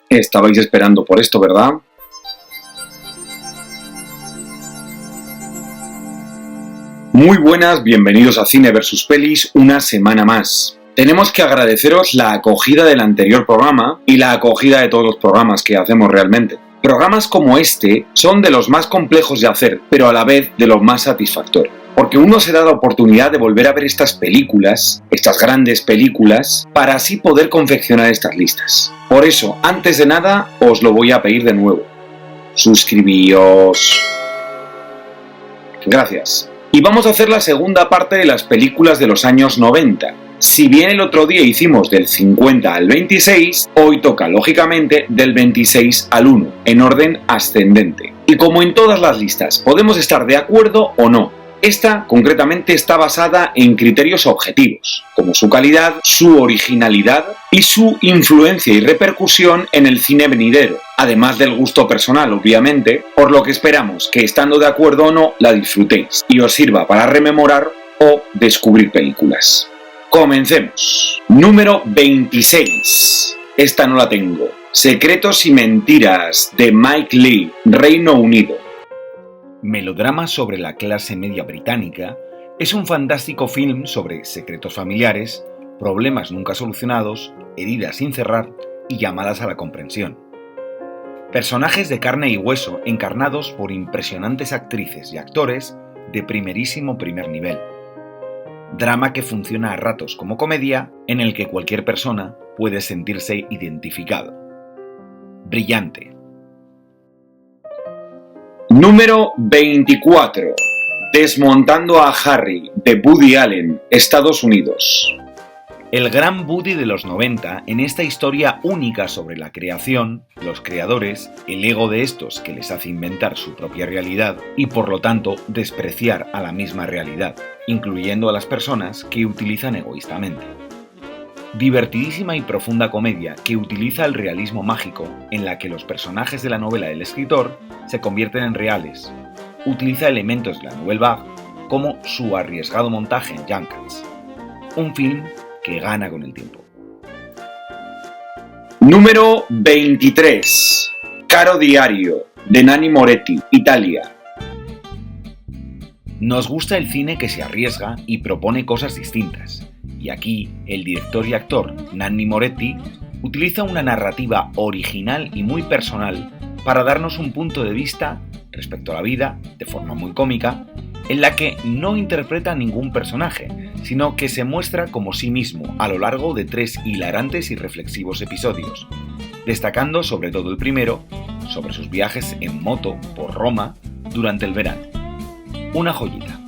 Estabais esperando por esto, ¿verdad? Muy buenas, bienvenidos a Cine vs Pelis una semana más. Tenemos que agradeceros la acogida del anterior programa y la acogida de todos los programas que hacemos realmente. Programas como este son de los más complejos de hacer, pero a la vez de los más satisfactorios. Porque uno se da la oportunidad de volver a ver estas películas, estas grandes películas, para así poder confeccionar estas listas. Por eso, antes de nada, os lo voy a pedir de nuevo. Suscribíos. Gracias. Y vamos a hacer la segunda parte de las películas de los años 90. Si bien el otro día hicimos del 50 al 26, hoy toca, lógicamente, del 26 al 1, en orden ascendente. Y como en todas las listas, podemos estar de acuerdo o no. Esta, concretamente, está basada en criterios objetivos, como su calidad, su originalidad y su influencia y repercusión en el cine venidero, además del gusto personal, obviamente, por lo que esperamos que, estando de acuerdo o no, la disfrutéis y os sirva para rememorar o descubrir películas. Comencemos. Número 26. Esta no la tengo. Secretos y mentiras, de Mike Leigh, Reino Unido. Melodrama sobre la clase media británica, es un fantástico film sobre secretos familiares, problemas nunca solucionados, heridas sin cerrar y llamadas a la comprensión. Personajes de carne y hueso encarnados por impresionantes actrices y actores de primerísimo primer nivel. Drama que funciona a ratos como comedia, en el que cualquier persona puede sentirse identificado. Brillante. Número 24. Desmontando a Harry, de Woody Allen, Estados Unidos. El gran Woody de los 90, en esta historia única sobre la creación, los creadores, el ego de estos que les hace inventar su propia realidad y por lo tanto despreciar a la misma realidad, incluyendo a las personas que utilizan egoístamente. Divertidísima y profunda comedia que utiliza el realismo mágico, en la que los personajes de la novela del escritor se convierten en reales. Utiliza elementos de la Nouvelle Vague, como su arriesgado montaje en Junkers. Un film que gana con el tiempo. Número 23. Caro Diario, de Nanni Moretti, Italia. Nos gusta el cine que se arriesga y propone cosas distintas. Y aquí, el director y actor Nanni Moretti utiliza una narrativa original y muy personal para darnos un punto de vista respecto a la vida, de forma muy cómica, en la que no interpreta ningún personaje, sino que se muestra como sí mismo a lo largo de 3 hilarantes y reflexivos episodios, destacando sobre todo el primero, sobre sus viajes en moto por Roma durante el verano. Una joyita.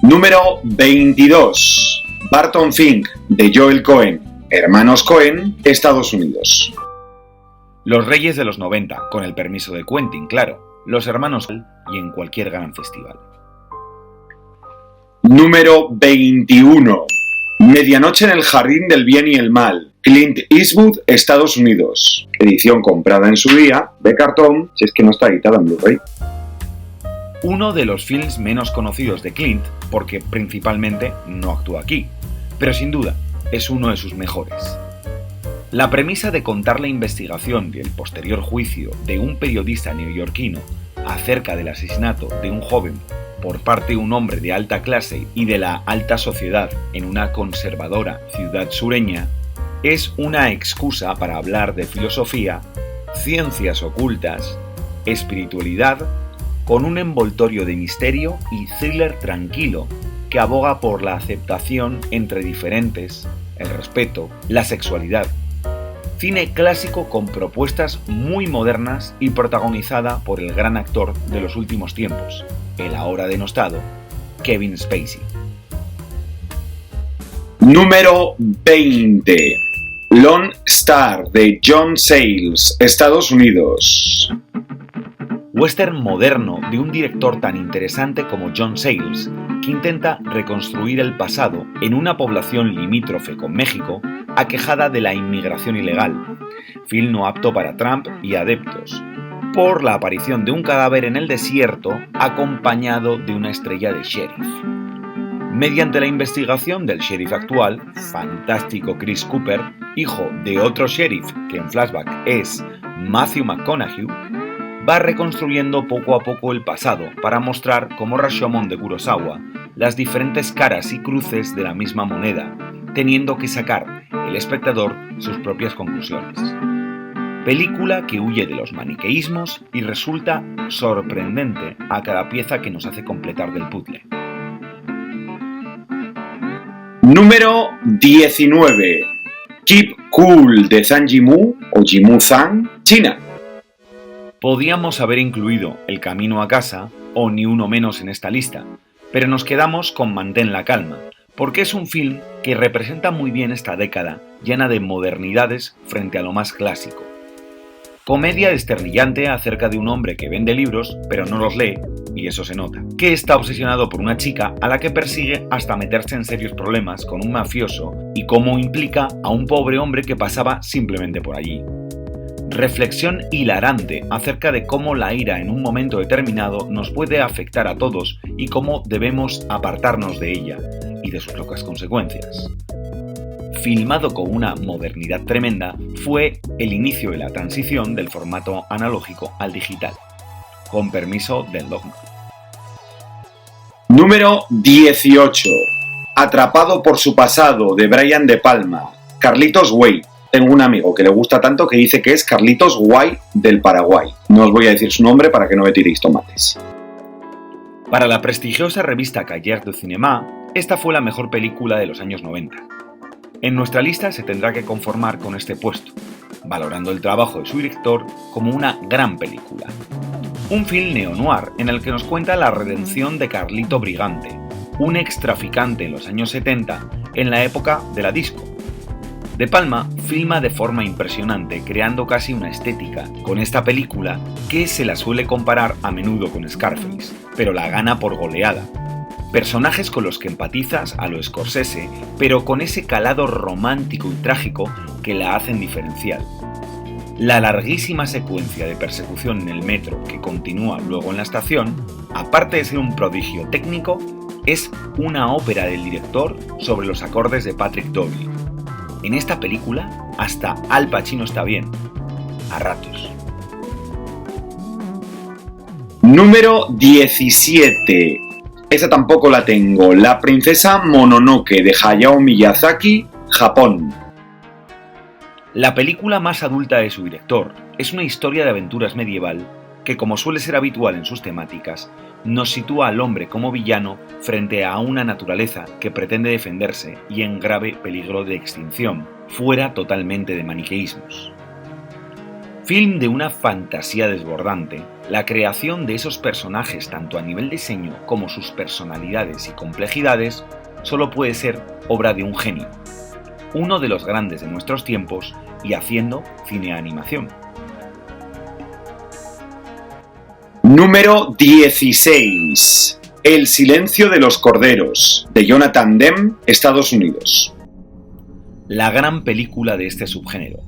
Número 22. Barton Fink, de Joel Cohen, Hermanos Cohen, Estados Unidos. Los reyes de los 90, con el permiso de Quentin, claro, los hermanos y en cualquier gran festival. Número 21. Medianoche en el jardín del bien y el mal, Clint Eastwood, Estados Unidos. Edición comprada en su día, de cartón, si es que no está editada en Blu-ray. Uno de los films menos conocidos de Clint, porque principalmente no actúa aquí, pero sin duda es uno de sus mejores. La premisa de contar la investigación y el posterior juicio de un periodista neoyorquino acerca del asesinato de un joven por parte de un hombre de alta clase y de la alta sociedad en una conservadora ciudad sureña es una excusa para hablar de filosofía, ciencias ocultas, espiritualidad, con un envoltorio de misterio y thriller tranquilo que aboga por la aceptación entre diferentes, el respeto, la sexualidad. Cine clásico con propuestas muy modernas y protagonizada por el gran actor de los últimos tiempos, el ahora denostado Kevin Spacey. Número 20. Lone Star, de John Sayles, Estados Unidos. Western moderno de un director tan interesante como John Sayles, que intenta reconstruir el pasado en una población limítrofe con México aquejada de la inmigración ilegal, film no apto para Trump y adeptos, por la aparición de un cadáver en el desierto acompañado de una estrella de sheriff. Mediante la investigación del sheriff actual, fantástico Chris Cooper, hijo de otro sheriff que en flashback es Matthew McConaughey, va reconstruyendo poco a poco el pasado para mostrar como Rashomon de Kurosawa las diferentes caras y cruces de la misma moneda, teniendo que sacar el espectador sus propias conclusiones. Película que huye de los maniqueísmos y resulta sorprendente a cada pieza que nos hace completar del puzzle. Número 19. Keep Cool de Zhang Yimou o Yimou Zhang, China. Podíamos haber incluido El camino a casa o Ni uno menos en esta lista, pero nos quedamos con Mantén la calma, porque es un film que representa muy bien esta década, llena de modernidades frente a lo más clásico. Comedia desternillante acerca de un hombre que vende libros, pero no los lee, y eso se nota, que está obsesionado por una chica a la que persigue hasta meterse en serios problemas con un mafioso y cómo implica a un pobre hombre que pasaba simplemente por allí. Reflexión hilarante acerca de cómo la ira en un momento determinado nos puede afectar a todos y cómo debemos apartarnos de ella y de sus locas consecuencias. Filmado con una modernidad tremenda, fue el inicio de la transición del formato analógico al digital, con permiso del dogma. Número 18. Atrapado por su pasado, de Brian De Palma, Carlitos Way. Tengo un amigo que le gusta tanto que dice que es Carlitos Guay del Paraguay. No os voy a decir su nombre para que no me tiréis tomates. Para la prestigiosa revista Cahiers du Cinéma, esta fue la mejor película de los años 90. En nuestra lista se tendrá que conformar con este puesto, valorando el trabajo de su director como una gran película. Un film neo-noir en el que nos cuenta la redención de Carlito Brigante, un ex-traficante en los años 70, en la época de la disco. De Palma filma de forma impresionante, creando casi una estética con esta película que se la suele comparar a menudo con Scarface, pero la gana por goleada. Personajes con los que empatizas a lo Scorsese, pero con ese calado romántico y trágico que la hacen diferencial. La larguísima secuencia de persecución en el metro que continúa luego en la estación, aparte de ser un prodigio técnico, es una ópera del director sobre los acordes de Patrick Doyle. En esta película, hasta Al Pacino está bien, a ratos. Número 17. Esa tampoco la tengo. La princesa Mononoke de Hayao Miyazaki, Japón. La película más adulta de su director es una historia de aventuras medieval que, como suele ser habitual en sus temáticas, nos sitúa al hombre como villano frente a una naturaleza que pretende defenderse y en grave peligro de extinción, fuera totalmente de maniqueísmos. Film de una fantasía desbordante, la creación de esos personajes tanto a nivel diseño como sus personalidades y complejidades solo puede ser obra de un genio, uno de los grandes de nuestros tiempos y haciendo cine-animación. Número 16. El silencio de los corderos, de Jonathan Demme, Estados Unidos. La gran película de este subgénero.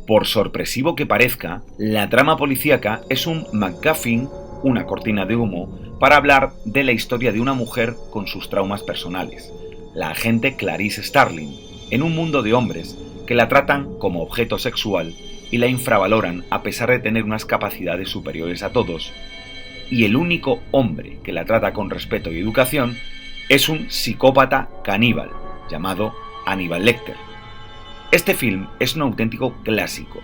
Por sorpresivo que parezca, la trama policíaca es un MacGuffin, una cortina de humo, para hablar de la historia de una mujer con sus traumas personales, la agente Clarice Starling, en un mundo de hombres que la tratan como objeto sexual y la infravaloran a pesar de tener unas capacidades superiores a todos, y el único hombre que la trata con respeto y educación es un psicópata caníbal llamado Hannibal Lecter. Este film es un auténtico clásico,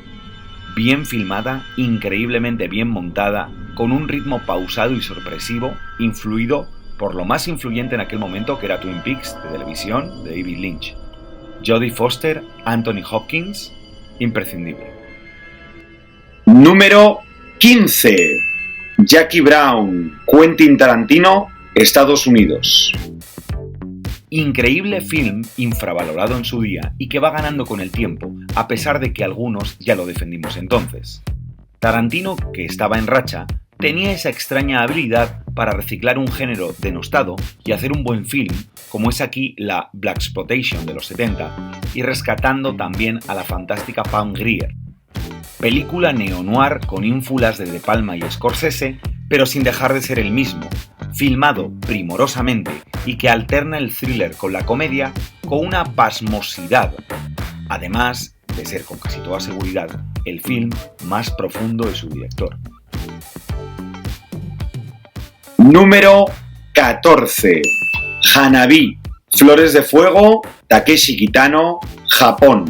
bien filmada, increíblemente bien montada, con un ritmo pausado y sorpresivo, influido por lo más influyente en aquel momento que era Twin Peaks de televisión de David Lynch. Jodie Foster, Anthony Hopkins, imprescindible. Número 15. Jackie Brown, Quentin Tarantino, Estados Unidos. Increíble film infravalorado en su día y que va ganando con el tiempo, a pesar de que algunos ya lo defendimos entonces. Tarantino, que estaba en racha, tenía esa extraña habilidad para reciclar un género denostado y hacer un buen film, como es aquí la Blaxploitation de los 70, y rescatando también a la fantástica Pam Grier. Película neo-noir con ínfulas de Palma y Scorsese, pero sin dejar de ser el mismo, filmado primorosamente y que alterna el thriller con la comedia con una pasmosidad, además de ser con casi toda seguridad el film más profundo de su director. Número 14. Hanabi, Flores de Fuego, Takeshi Kitano, Japón.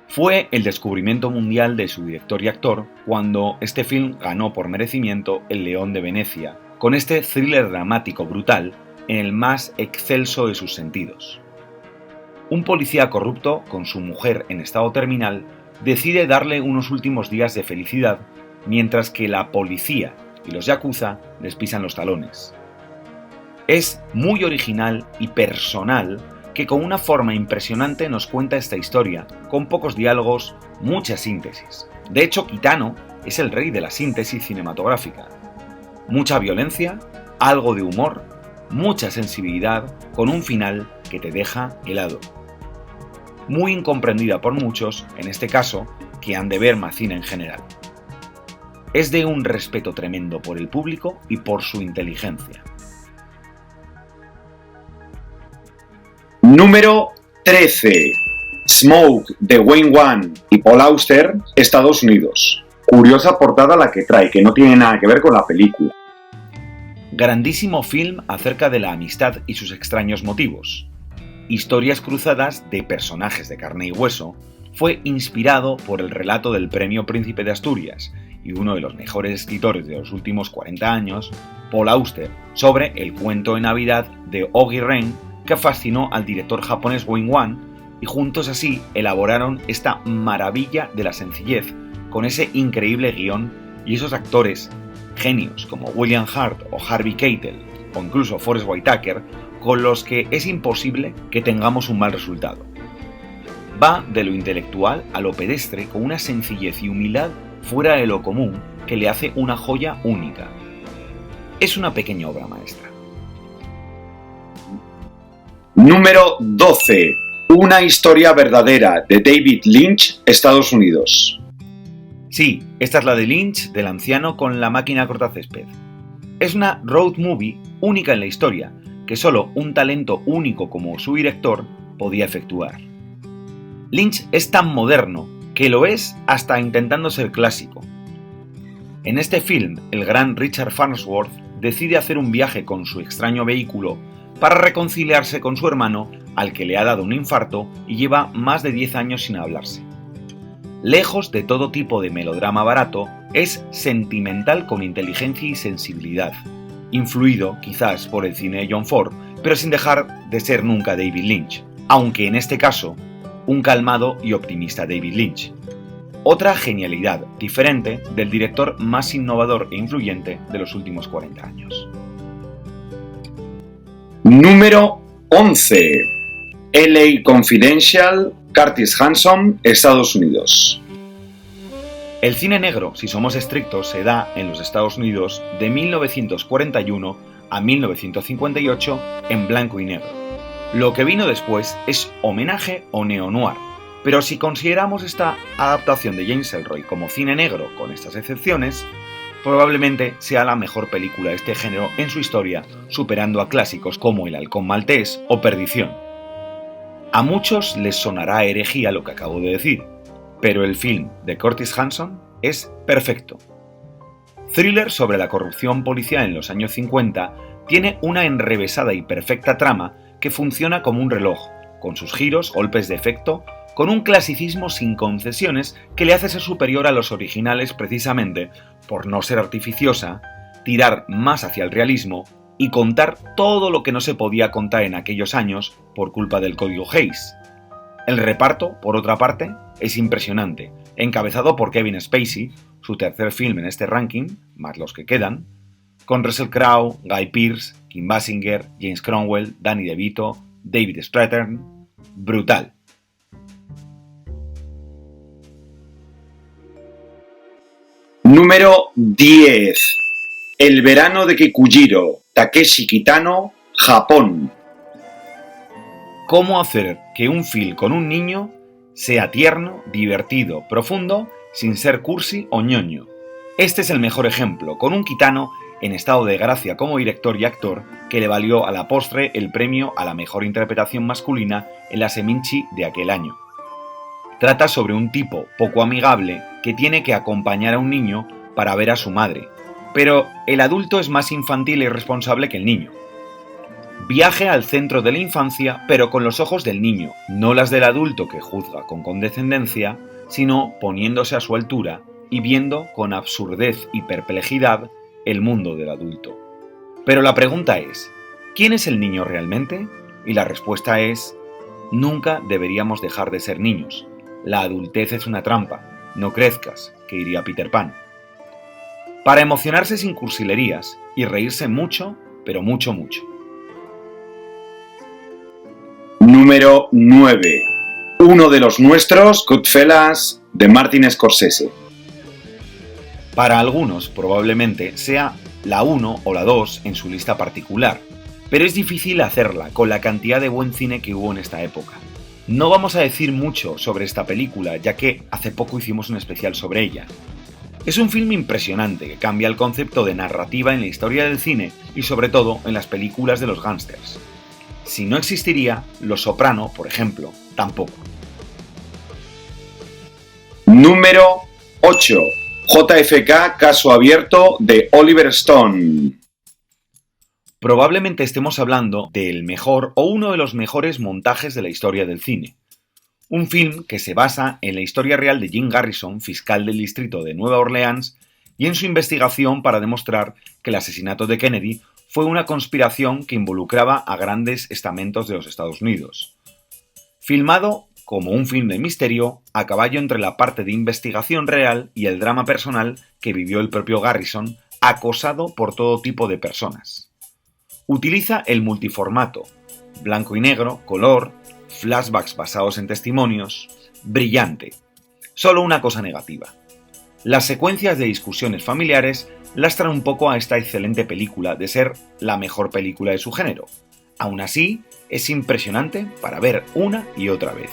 Fue el descubrimiento mundial de su director y actor cuando este film ganó por merecimiento el León de Venecia, con este thriller dramático brutal en el más excelso de sus sentidos. Un policía corrupto, con su mujer en estado terminal, decide darle unos últimos días de felicidad, mientras que la policía y los yakuza les pisan los talones. Es muy original y personal, que con una forma impresionante nos cuenta esta historia, con pocos diálogos, mucha síntesis. De hecho, Kitano es el rey de la síntesis cinematográfica. Mucha violencia, algo de humor, mucha sensibilidad, con un final que te deja helado. Muy incomprendida por muchos, en este caso, que han de ver más cine en general. Es de un respeto tremendo por el público y por su inteligencia. Número 13. Smoke, de Wayne Wan y Paul Auster, Estados Unidos. Curiosa portada la que trae, que no tiene nada que ver con la película. Grandísimo film acerca de la amistad y sus extraños motivos. Historias cruzadas de personajes de carne y hueso, fue inspirado por el relato del Premio Príncipe de Asturias y uno de los mejores escritores de los últimos 40 años, Paul Auster, sobre el cuento de Navidad de Ogi Ren, que fascinó al director japonés Wayne Wan, y juntos así elaboraron esta maravilla de la sencillez, con ese increíble guión y esos actores, genios como William Hurt o Harvey Keitel, o incluso Forest Whitaker, con los que es imposible que tengamos un mal resultado. Va de lo intelectual a lo pedestre con una sencillez y humildad fuera de lo común que le hace una joya única. Es una pequeña obra maestra. Número 12. Una historia verdadera, de David Lynch, Estados Unidos. Sí, esta es la de Lynch, del anciano con la máquina cortacésped. Es una road movie única en la historia, que solo un talento único como su director podía efectuar. Lynch es tan moderno que lo es hasta intentando ser clásico. En este film, el gran Richard Farnsworth decide hacer un viaje con su extraño vehículo para reconciliarse con su hermano, al que le ha dado un infarto y lleva más de 10 años sin hablarse. Lejos de todo tipo de melodrama barato, es sentimental con inteligencia y sensibilidad, influido quizás por el cine de John Ford, pero sin dejar de ser nunca David Lynch, aunque en este caso, un calmado y optimista David Lynch. Otra genialidad diferente del director más innovador e influyente de los últimos 40 años. Número 11. LA Confidential, Curtis Hanson, Estados Unidos. El cine negro, si somos estrictos, se da en los Estados Unidos de 1941 a 1958 en blanco y negro. Lo que vino después es homenaje o neo-noir, pero si consideramos esta adaptación de James Ellroy como cine negro con estas excepciones, probablemente sea la mejor película de este género en su historia, superando a clásicos como El halcón maltés o Perdición. A muchos les sonará herejía lo que acabo de decir, pero el film de Curtis Hanson es perfecto. Thriller sobre la corrupción policial en los años 50, tiene una enrevesada y perfecta trama que funciona como un reloj, con sus giros, golpes de efecto, con un clasicismo sin concesiones que le hace ser superior a los originales precisamente por no ser artificiosa, tirar más hacia el realismo y contar todo lo que no se podía contar en aquellos años por culpa del código Hays. El reparto, por otra parte, es impresionante, encabezado por Kevin Spacey, su tercer film en este ranking, más los que quedan, con Russell Crowe, Guy Pearce, Kim Basinger, James Cromwell, Danny DeVito, David Strathairn. Brutal. Número 10. El verano de Kikujiro, Takeshi Kitano, Japón. ¿Cómo hacer que un film con un niño sea tierno, divertido, profundo, sin ser cursi o ñoño? Este es el mejor ejemplo, con un Kitano en estado de gracia como director y actor, que le valió a la postre el premio a la mejor interpretación masculina en la Seminci de aquel año. Trata sobre un tipo poco amigable que tiene que acompañar a un niño para ver a su madre, pero el adulto es más infantil e irresponsable que el niño. Viaje al centro de la infancia, pero con los ojos del niño, no las del adulto que juzga con condescendencia, sino poniéndose a su altura y viendo con absurdez y perplejidad el mundo del adulto. Pero la pregunta es, ¿quién es el niño realmente? Y la respuesta es, nunca deberíamos dejar de ser niños. La adultez es una trampa, no crezcas, que diría Peter Pan. Para emocionarse sin cursilerías y reírse mucho, pero mucho, mucho. Número 9. Uno de los nuestros, Goodfellas, de Martin Scorsese. Para algunos, probablemente, sea la 1 o la 2 en su lista particular, pero es difícil hacerla con la cantidad de buen cine que hubo en esta época. No vamos a decir mucho sobre esta película, ya que hace poco hicimos un especial sobre ella. Es un film impresionante que cambia el concepto de narrativa en la historia del cine y sobre todo en las películas de los gángsters. Si no existiría, Los Soprano, por ejemplo, tampoco. Número 8. JFK, caso abierto, de Oliver Stone. Probablemente estemos hablando del mejor o uno de los mejores montajes de la historia del cine. Un film que se basa en la historia real de Jim Garrison, fiscal del distrito de Nueva Orleans, y en su investigación para demostrar que el asesinato de Kennedy fue una conspiración que involucraba a grandes estamentos de los Estados Unidos. Filmado como un film de misterio, a caballo entre la parte de investigación real y el drama personal que vivió el propio Garrison, acosado por todo tipo de personas. Utiliza el multiformato, blanco y negro, color, flashbacks basados en testimonios, brillante. Solo una cosa negativa. Las secuencias de discusiones familiares lastran un poco a esta excelente película de ser la mejor película de su género. Aún así, es impresionante para ver una y otra vez.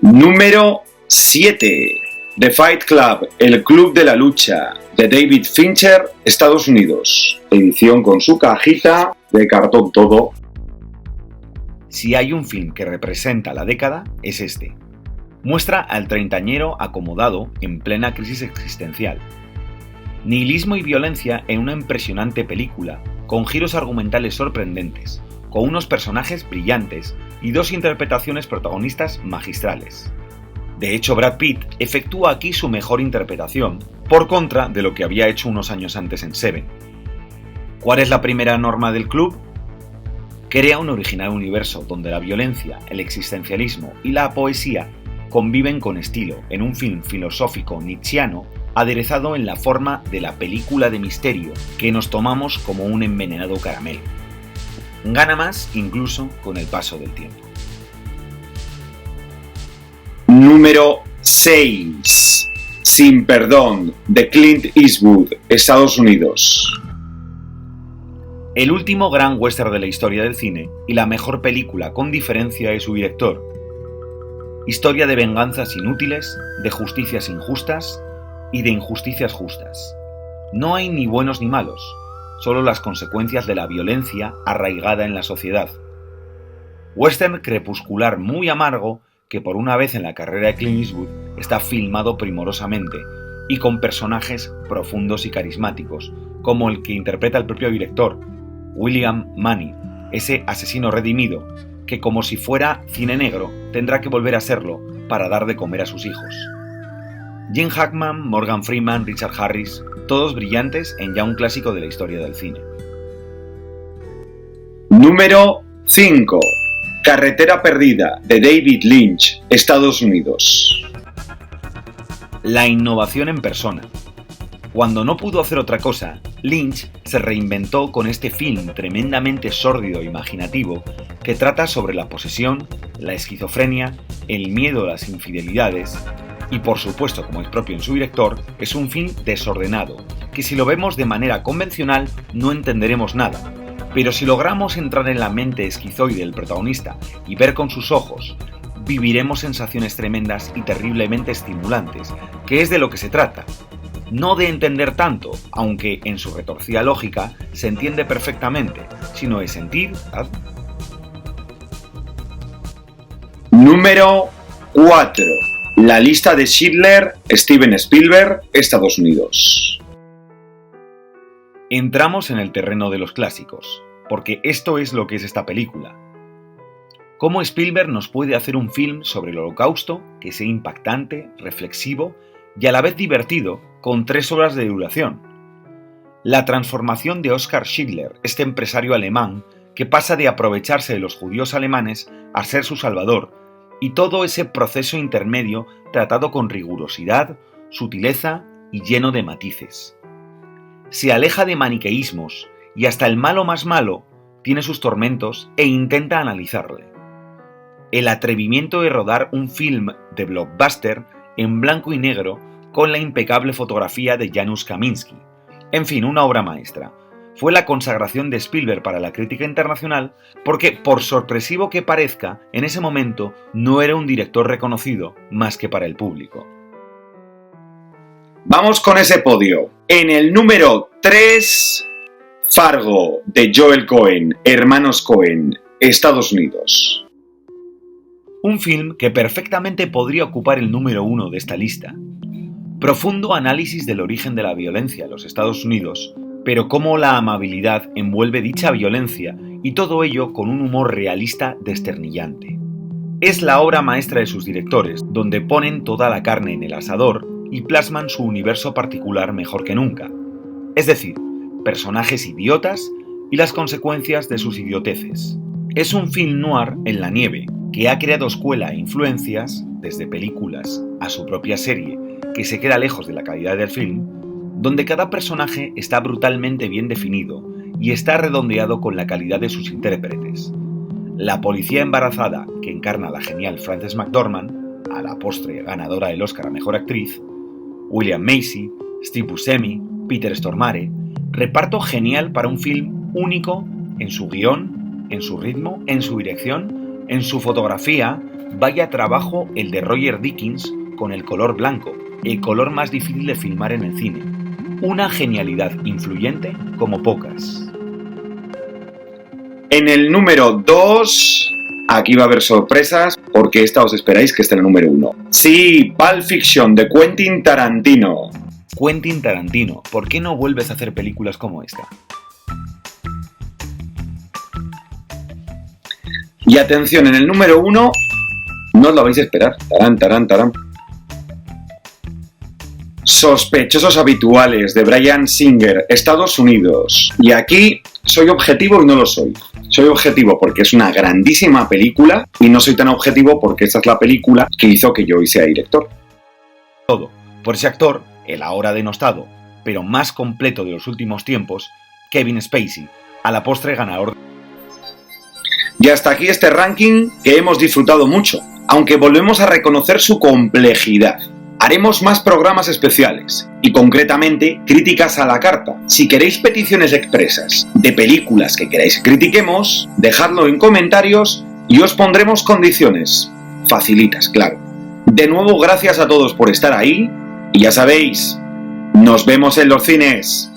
Número 7. The Fight Club, el club de la lucha, de David Fincher, Estados Unidos. Edición con su cajita de cartón todo. Si hay un film que representa la década, es este. Muestra al treintañero acomodado en plena crisis existencial. Nihilismo y violencia en una impresionante película, con giros argumentales sorprendentes, con unos personajes brillantes y dos interpretaciones protagonistas magistrales. De hecho, Brad Pitt efectúa aquí su mejor interpretación, por contra de lo que había hecho unos años antes en Seven. ¿Cuál es la primera norma del club? Crea un original universo donde la violencia, el existencialismo y la poesía conviven con estilo en un film filosófico nietzscheano aderezado en la forma de la película de misterio que nos tomamos como un envenenado caramelo. Gana más incluso con el paso del tiempo. Número 6. Sin perdón, de Clint Eastwood, Estados Unidos. El último gran western de la historia del cine y la mejor película con diferencia de su director. Historia de venganzas inútiles, de justicias injustas y de injusticias justas. No hay ni buenos ni malos, solo las consecuencias de la violencia arraigada en la sociedad. Western crepuscular muy amargo que por una vez en la carrera de Clint Eastwood está filmado primorosamente y con personajes profundos y carismáticos, como el que interpreta el propio director, William Munny, ese asesino redimido que, como si fuera cine negro, tendrá que volver a serlo para dar de comer a sus hijos. Gene Hackman, Morgan Freeman, Richard Harris, todos brillantes en ya un clásico de la historia del cine. Número 5. Carretera perdida, de David Lynch, Estados Unidos. La innovación en persona. Cuando no pudo hacer otra cosa, Lynch se reinventó con este film tremendamente sórdido e imaginativo que trata sobre la posesión, la esquizofrenia, el miedo a las infidelidades y, por supuesto, como es propio en su director, es un film desordenado, que si lo vemos de manera convencional no entenderemos nada, pero si logramos entrar en la mente esquizoide del protagonista y ver con sus ojos, viviremos sensaciones tremendas y terriblemente estimulantes, que es de lo que se trata. no de entender tanto, aunque en su retorcida lógica se entiende perfectamente, sino de sentir. Número 4. La lista de Schindler, Steven Spielberg, Estados Unidos. Entramos en el terreno de los clásicos, porque esto es lo que es esta película. ¿Cómo Spielberg nos puede hacer un film sobre el Holocausto que sea impactante, reflexivo y a la vez divertido, con 3 horas de duración? La transformación de Oskar Schindler, este empresario alemán que pasa de aprovecharse de los judíos alemanes a ser su salvador, y todo ese proceso intermedio tratado con rigurosidad, sutileza y lleno de matices. Se aleja de maniqueísmos y hasta el malo más malo tiene sus tormentos e intenta analizarle. El atrevimiento de rodar un film de blockbuster en blanco y negro con la impecable fotografía de Janusz Kaminski. En fin, una obra maestra. Fue la consagración de Spielberg para la crítica internacional porque, por sorpresivo que parezca, en ese momento no era un director reconocido más que para el público. Vamos con ese podio. En el número 3, Fargo, de Joel Cohen, hermanos Cohen, Estados Unidos. Un film que perfectamente podría ocupar el número 1 de esta lista. Profundo análisis del origen de la violencia en los Estados Unidos, pero cómo la amabilidad envuelve dicha violencia y todo ello con un humor realista desternillante. Es la obra maestra de sus directores, donde ponen toda la carne en el asador y plasman su universo particular mejor que nunca. Es decir, personajes idiotas y las consecuencias de sus idioteces. Es un film noir en la nieve, que ha creado escuela e influencias, desde películas a su propia serie, que se queda lejos de la calidad del film, donde cada personaje está brutalmente bien definido y está redondeado con la calidad de sus intérpretes. La policía embarazada, que encarna la genial Frances McDormand, a la postre ganadora del Oscar a Mejor Actriz, William Macy, Steve Buscemi, Peter Stormare, reparto genial para un film único en su guión, en su ritmo, en su dirección, en su fotografía. Vaya trabajo el de Roger Deakins con el color blanco, el color más difícil de filmar en el cine. Una genialidad influyente como pocas. En el número 2, aquí va a haber sorpresas, porque esta os esperáis que esté en el número 1. Sí, Pulp Fiction, de Quentin Tarantino. Quentin Tarantino, ¿por qué no vuelves a hacer películas como esta? Y atención, en el número 1, no os lo vais a esperar. Tarán. Sospechosos habituales, de Bryan Singer, Estados Unidos. Y aquí soy objetivo y no lo soy. Soy objetivo porque es una grandísima película y no soy tan objetivo porque esta es la película que hizo que yo hoy sea director. Todo por ese actor, el ahora denostado, pero más completo de los últimos tiempos, Kevin Spacey, a la postre ganador. Y hasta aquí este ranking que hemos disfrutado mucho, aunque volvemos a reconocer su complejidad. Haremos más programas especiales y concretamente críticas a la carta. Si queréis peticiones expresas de películas que queráis que critiquemos, dejadlo en comentarios y os pondremos condiciones. Facilitas, claro. De nuevo, gracias a todos por estar ahí y ya sabéis, nos vemos en los cines.